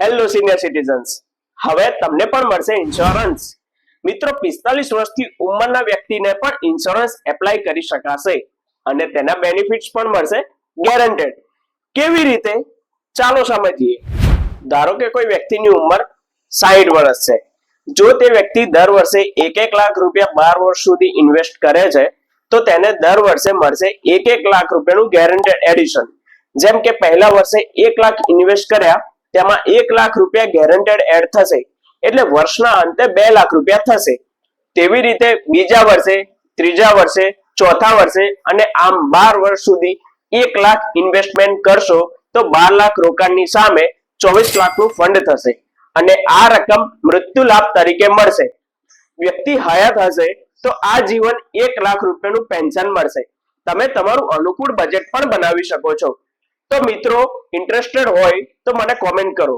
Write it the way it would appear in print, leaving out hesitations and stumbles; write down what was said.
Hello senior citizens, હવે તમને પણ મળશે ઇન્સ્યોરન્સ. મિત્રો, 45 વર્ષથી ઉંમરના વ્યક્તિને પણ ઇન્સ્યોરન્સ એપ્લાય કરી શકાશે અને તેના બેનિફિટ્સ પણ મળશે ગેરંટેડ. કેવી રીતે? ચાલો સમજીએ. ધારો કે કોઈ વ્યક્તિની ઉંમર 60 વર્ષ છે. જો તે વ્યક્તિ દર વર્ષે 1 લાખ રૂપિયા 12 વર્ષ સુધી ઇન્વેસ્ટ કરે છે તો તેને દર વર્ષે મળશે 1 લાખ રૂપિયાનું ગેરંટેડ એડિશન. જેમ કે પહેલા વર્ષે 1 લાખ ઇન્વેસ્ટ કર્યા, તેમાં 1 લાખ રૂપિયા ગેરંટેડ એડ થશે, એટલે વર્ષના અંતે 2 લાખ રૂપિયા થશે. તેવી રીતે બીજા વર્ષે, ત્રીજા વર્ષે, ચોથા વર્ષે અને આમ 12 વર્ષ સુધી 1 લાખ ઇન્વેસ્ટમેન્ટ કરશો તો 12 લાખ રોકાણની સામે 24 લાખનું ફંડ થશે અને આ રકમ મૃત્યુ લાભ તરીકે મળશે. વ્યક્તિ હયાત હશે તો આ જીવન 1 લાખ રૂપિયાનું પેન્શન મળશે. તમે તમારું અનુકૂળ બજેટ પણ બનાવી શકો છો. તો મિત્રો, ઇન્ટરેસ્ટેડ હોય તો મને કોમેન્ટ કરો.